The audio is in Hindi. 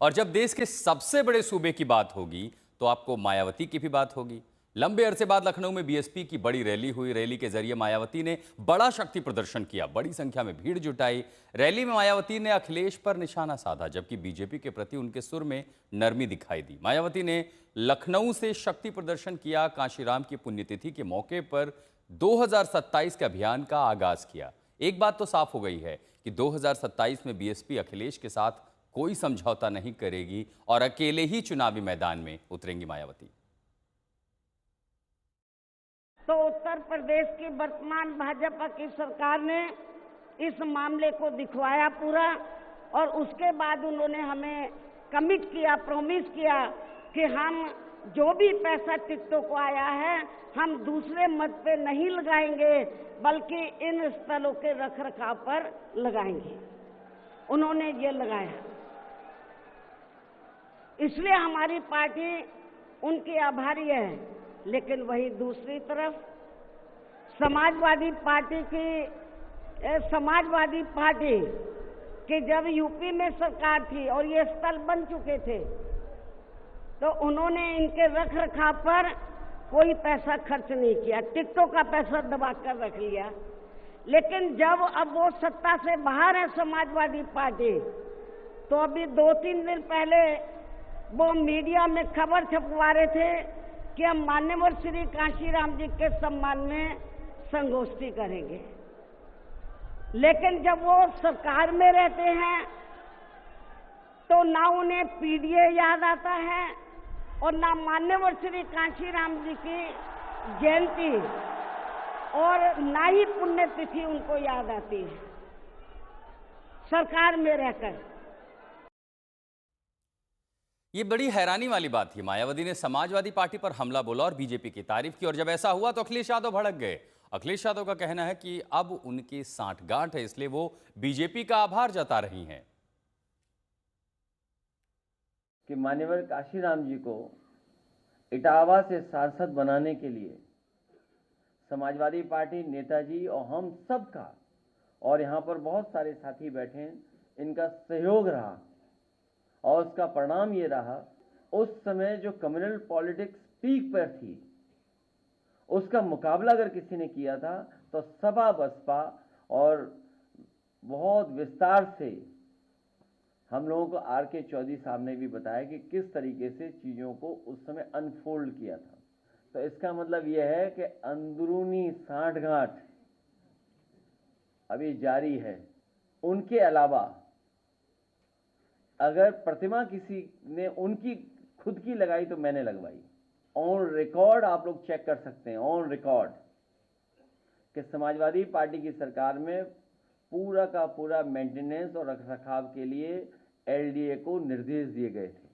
और जब देश के सबसे बड़े सूबे की बात होगी तो आपको मायावती की भी बात होगी। लंबे अरसे बाद लखनऊ में बीएसपी की बड़ी रैली हुई। रैली के जरिए मायावती ने बड़ा शक्ति प्रदर्शन किया, बड़ी संख्या में भीड़ जुटाई। रैली में मायावती ने अखिलेश पर निशाना साधा, जबकि बीजेपी के प्रति उनके सुर में नरमी दिखाई दी। मायावती ने लखनऊ से शक्ति प्रदर्शन किया, कांशीराम की पुण्यतिथि के मौके पर 2027 के अभियान का आगाज किया। एक बात तो साफ हो गई है कि 2027 में बीएसपी अखिलेश के साथ कोई समझौता नहीं करेगी और अकेले ही चुनावी मैदान में उतरेंगी मायावती। तो उत्तर प्रदेश की वर्तमान भाजपा की सरकार ने इस मामले को दिखवाया पूरा, और उसके बाद उन्होंने हमें कमिट किया, प्रॉमिस किया कि हम जो भी पैसा टिकटों को आया है हम दूसरे मत पे नहीं लगाएंगे, बल्कि इन स्थलों के रखरखाव पर लगाएंगे। उन्होंने ये लगाया, इसलिए हमारी पार्टी उनकी आभारी है। लेकिन वही दूसरी तरफ समाजवादी पार्टी की जब यूपी में सरकार थी और ये स्थल बन चुके थे, तो उन्होंने इनके रखरखाव पर कोई पैसा खर्च नहीं किया, टिकटों का पैसा दबा कर रख लिया। लेकिन जब अब वो सत्ता से बाहर है समाजवादी पार्टी, तो अभी 2-3 दिन पहले वो मीडिया में खबर छपवा रहे थे कि हम मान्यवर श्री कांशीराम जी के सम्मान में संगोष्ठी करेंगे। लेकिन जब वो सरकार में रहते हैं तो ना उन्हें पीडीए याद आता है और ना मान्यवर श्री कांशीराम जी की जयंती और ना ही पुण्यतिथि उनको याद आती है सरकार में रहकर। ये बड़ी हैरानी वाली बात थी। मायावती ने समाजवादी पार्टी पर हमला बोला और बीजेपी की तारीफ की, और जब ऐसा हुआ तो अखिलेश यादव भड़क गए। अखिलेश यादव का कहना है कि अब उनकी सांठगांठ है, इसलिए वो बीजेपी का आभार जता रही हैं। कि मान्यवर कांशीराम जी को इटावा से सांसद बनाने के लिए समाजवादी पार्टी, नेताजी और हम सब का, और यहाँ पर बहुत सारे साथी बैठे हैं, इनका सहयोग रहा। और उसका परिणाम ये रहा, उस समय जो कम्युनल पॉलिटिक्स पीक पर थी, उसका मुकाबला अगर किसी ने किया था तो सपा बसपा, और बहुत विस्तार से हम लोगों को आर.के. चौधरी साहब ने भी बताया कि किस तरीके से चीज़ों को उस समय अनफोल्ड किया था। तो इसका मतलब यह है कि अंदरूनी सांठगांठ अभी जारी है। उनके अलावा अगर प्रतिमा किसी ने उनकी खुद की लगाई तो मैंने लगवाई। ऑन रिकॉर्ड आप लोग चेक कर सकते हैं, ऑन रिकॉर्ड, कि समाजवादी पार्टी की सरकार में पूरा का पूरा मेंटेनेंस और रखरखाव के लिए एलडीए को निर्देश दिए गए थे।